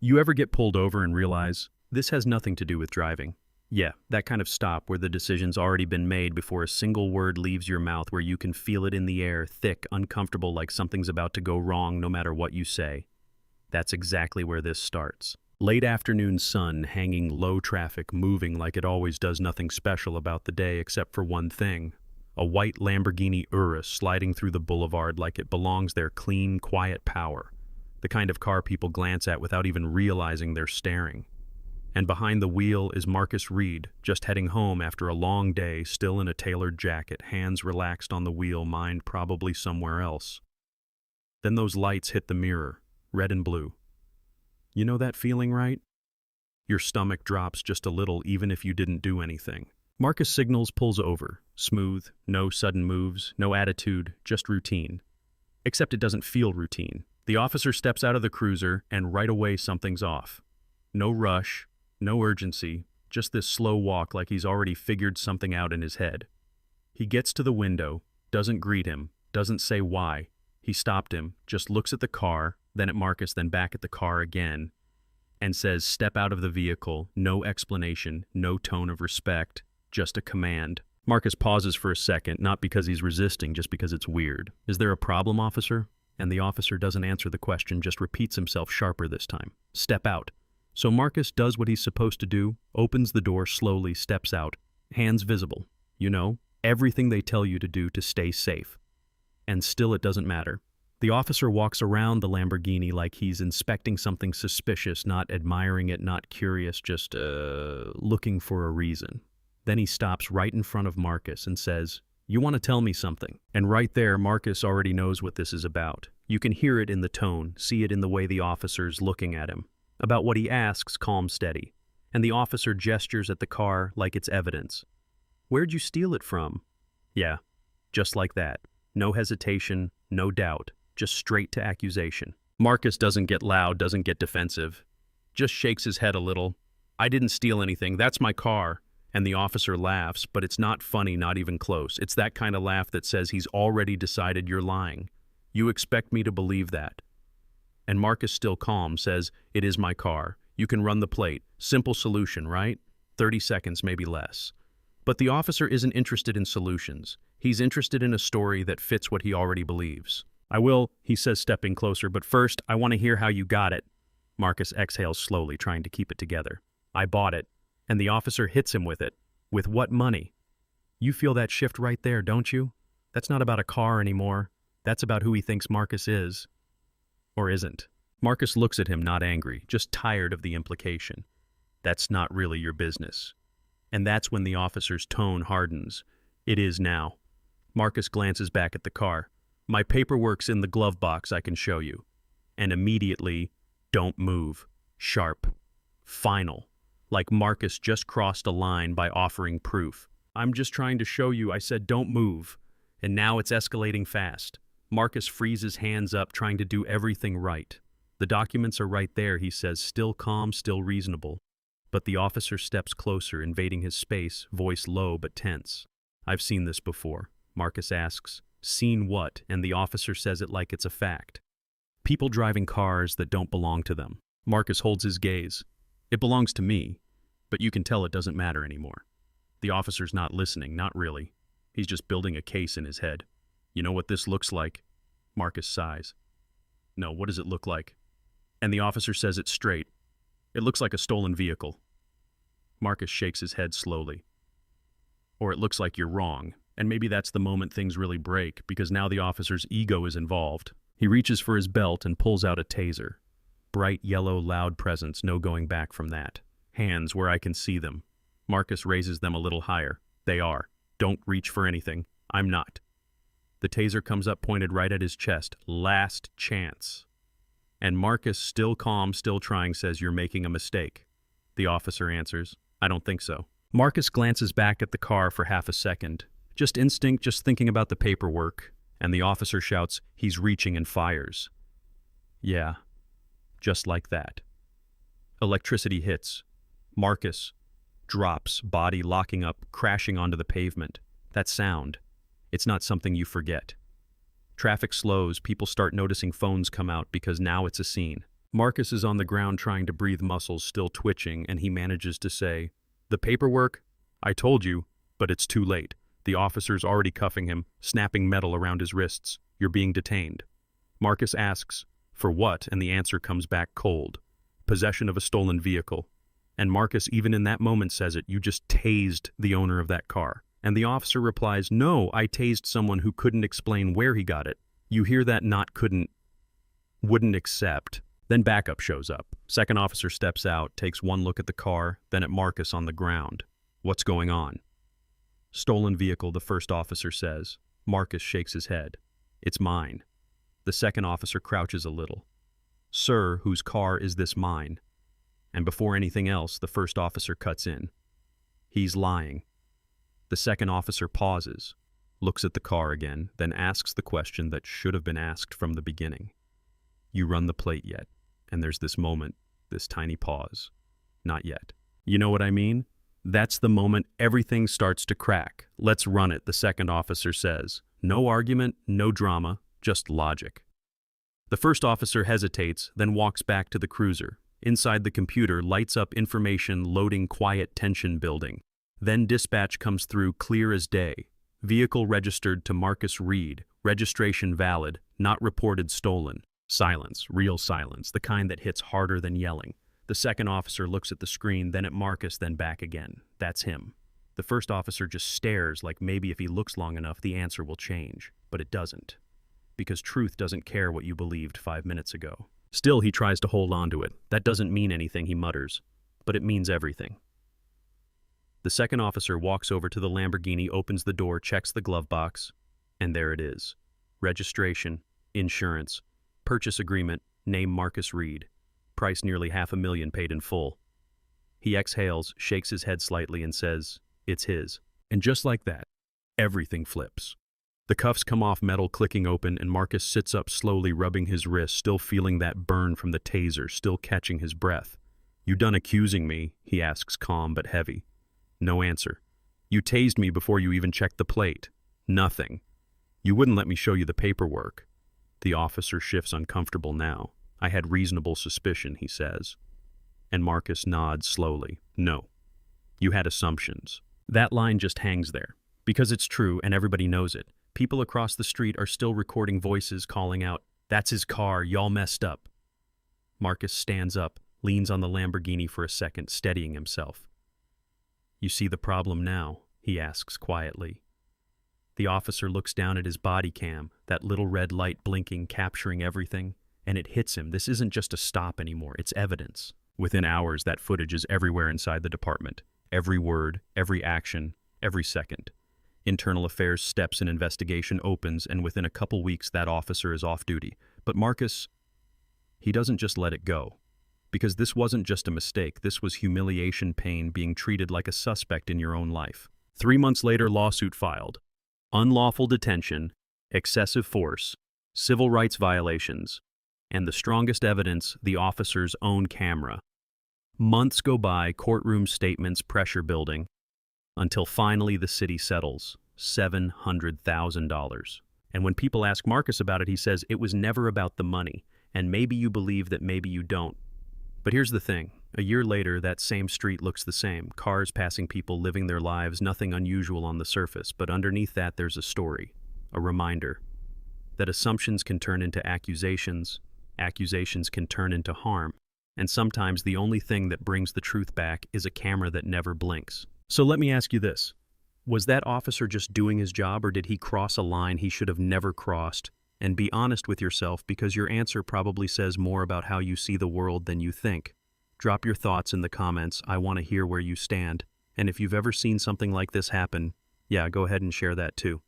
You ever get pulled over and realize, this has nothing to do with driving? Yeah, that kind of stop where the decision's already been made before a single word leaves your mouth, where you can feel it in the air, thick, uncomfortable, like something's about to go wrong no matter what you say. That's exactly where this starts. Late afternoon sun, hanging low traffic, moving like it always does, nothing special about the day except for one thing. A white Lamborghini Urus sliding through the boulevard like it belongs there, clean, quiet power. The kind of car people glance at without even realizing they're staring. And behind the wheel is Marcus Reed, just heading home after a long day, still in a tailored jacket, hands relaxed on the wheel, mind probably somewhere else. Then those lights hit the mirror, red and blue. You know that feeling, right? Your stomach drops just a little even if you didn't do anything. Marcus signals, pulls over. Smooth, no sudden moves, no attitude, just routine. Except it doesn't feel routine. The officer steps out of the cruiser, and right away something's off. No rush, no urgency, just this slow walk like he's already figured something out in his head. He gets to the window, doesn't greet him, doesn't say why. He stopped him, just looks at the car, then at Marcus, then back at the car again, and says, "Step out of the vehicle." No explanation, no tone of respect, just a command. Marcus pauses for a second, not because he's resisting, just because it's weird. "Is there a problem, officer?" And the officer doesn't answer the question, just repeats himself sharper this time. "Step out." So Marcus does what he's supposed to do, opens the door slowly, steps out, hands visible. You know, everything they tell you to do to stay safe. And still it doesn't matter. The officer walks around the Lamborghini like he's inspecting something suspicious, not admiring it, not curious, just looking for a reason. Then he stops right in front of Marcus and says, "You want to tell me something?" And right there, Marcus already knows what this is about. You can hear it in the tone, see it in the way the officer's looking at him. About what he asks, calm, steady. And the officer gestures at the car like it's evidence. "Where'd you steal it from?" Yeah, just like that. No hesitation, no doubt, just straight to accusation. Marcus doesn't get loud, doesn't get defensive. Just shakes his head a little. "I didn't steal anything, that's my car." And the officer laughs, but it's not funny, not even close. It's that kind of laugh that says he's already decided you're lying. "You expect me to believe that?" And Marcus, still calm, says, "It is my car. You can run the plate. Simple solution, right? 30 seconds, maybe less." But the officer isn't interested in solutions. He's interested in a story that fits what he already believes. "I will," he says, stepping closer, "but first, I want to hear how you got it." Marcus exhales slowly, trying to keep it together. "I bought it." And the officer hits him with it. "With what money?" You feel that shift right there, don't you? That's not about a car anymore. That's about who he thinks Marcus is. Or isn't. Marcus looks at him, not angry, just tired of the implication. "That's not really your business." And that's when the officer's tone hardens. It is now. Marcus glances back at the car. "My paperwork's in the glove box, I can show you." And immediately, "Don't move." Sharp. Final. Like Marcus just crossed a line by offering proof. "I'm just trying to show you," I said, "don't move." And now it's escalating fast. Marcus freezes hands up, trying to do everything right. "The documents are right there," he says, still calm, still reasonable. But the officer steps closer, invading his space, voice low but tense. "I've seen this before." Marcus asks, "Seen what?" And the officer says it like it's a fact. "People driving cars that don't belong to them." Marcus holds his gaze. "It belongs to me, but you can tell it doesn't matter anymore." The officer's not listening, not really. He's just building a case in his head. "You know what this looks like?" Marcus sighs. "No, what does it look like?" And the officer says it straight. "It looks like a stolen vehicle." Marcus shakes his head slowly. "Or it looks like you're wrong." And maybe that's the moment things really break, because now the officer's ego is involved. He reaches for his belt and pulls out a taser. Bright yellow, loud presence, no going back from that. Hands where I can see them. Marcus raises them a little higher. "They are. Don't reach for anything. I'm not." The taser comes up pointed right at his chest. "Last chance." And Marcus, still calm, still trying, says, "You're making a mistake." The officer answers, "I don't think so." Marcus glances back at the car for half a second. Just instinct, just thinking about the paperwork. And the officer shouts, "He's reaching," and fires. Yeah. Just like that. Electricity hits. Marcus drops, body locking up, crashing onto the pavement. That sound, it's not something you forget. Traffic slows, people start noticing phones come out because now it's a scene. Marcus is on the ground trying to breathe, muscles still twitching, and he manages to say, "The paperwork? I told you, but it's too late. The officer's already cuffing him, snapping metal around his wrists. You're being detained." Marcus asks, "For what?" And the answer comes back cold. Possession of a stolen vehicle. And Marcus, even in that moment, says it. "You just tased the owner of that car." And the officer replies, "No, I tased someone who couldn't explain where he got it." You hear that not couldn't, wouldn't accept. Then backup shows up. Second officer steps out, takes one look at the car, then at Marcus on the ground. "What's going on?" "Stolen vehicle," the first officer says. Marcus shakes his head. "It's mine." The second officer crouches a little. "Sir, whose car is this mine?" And before anything else, the first officer cuts in. "He's lying." The second officer pauses, looks at the car again, then asks the question that should have been asked from the beginning. "You run the plate yet?" And there's this moment, this tiny pause. "Not yet." You know what I mean? That's the moment everything starts to crack. "Let's run it," the second officer says. No argument, no drama, just logic. The first officer hesitates, then walks back to the cruiser. Inside the computer, lights up information loading, quiet tension building. Then dispatch comes through clear as day. Vehicle registered to Marcus Reed, registration valid, not reported stolen. Silence, real silence, the kind that hits harder than yelling. The second officer looks at the screen, then at Marcus, then back again. That's him. The first officer just stares, like maybe if he looks long enough the answer will change. But it doesn't. Because truth doesn't care what you believed 5 minutes ago. Still, he tries to hold on to it. "That doesn't mean anything," he mutters. But it means everything. The second officer walks over to the Lamborghini, opens the door, checks the glove box, and there it is. Registration, insurance, purchase agreement, name Marcus Reed. Price nearly $500,000 paid in full. He exhales, shakes his head slightly, and says, "It's his." And just like that, everything flips. The cuffs come off, metal clicking open, and Marcus sits up slowly, rubbing his wrist, still feeling that burn from the taser, still catching his breath. "You done accusing me?" he asks, calm but heavy. No answer. "You tased me before you even checked the plate." "Nothing." "You wouldn't let me show you the paperwork." The officer shifts, uncomfortable now. "I had reasonable suspicion," he says. And Marcus nods slowly. "No. You had assumptions." That line just hangs there. Because it's true and everybody knows it. People across the street are still recording voices calling out, "That's his car, y'all messed up." Marcus stands up, leans on the Lamborghini for a second, steadying himself. "You see the problem now?" he asks quietly. The officer looks down at his body cam, that little red light blinking, capturing everything, and it hits him. This isn't just a stop anymore, it's evidence. Within hours, that footage is everywhere inside the department. Every word, every action, every second. Internal Affairs steps, an investigation opens, and within a couple weeks, that officer is off duty. But Marcus, he doesn't just let it go. Because this wasn't just a mistake, this was humiliation, pain, being treated like a suspect in your own life. 3 months later, lawsuit filed. Unlawful detention, excessive force, civil rights violations, and the strongest evidence, the officer's own camera. Months go by, courtroom statements, pressure building, until finally the city settles, $700,000. And when people ask Marcus about it, he says it was never about the money, and maybe you believe that, maybe you don't. But here's the thing. A year later, that same street looks the same. Cars passing, people living their lives, nothing unusual on the surface. But underneath that, there's a story, a reminder that assumptions can turn into accusations, accusations can turn into harm, and sometimes the only thing that brings the truth back is a camera that never blinks. So let me ask you this. Was that officer just doing his job, or did he cross a line he should have never crossed? And be honest with yourself, because your answer probably says more about how you see the world than you think. Drop your thoughts in the comments. I want to hear where you stand. And if you've ever seen something like this happen, yeah, go ahead and share that too.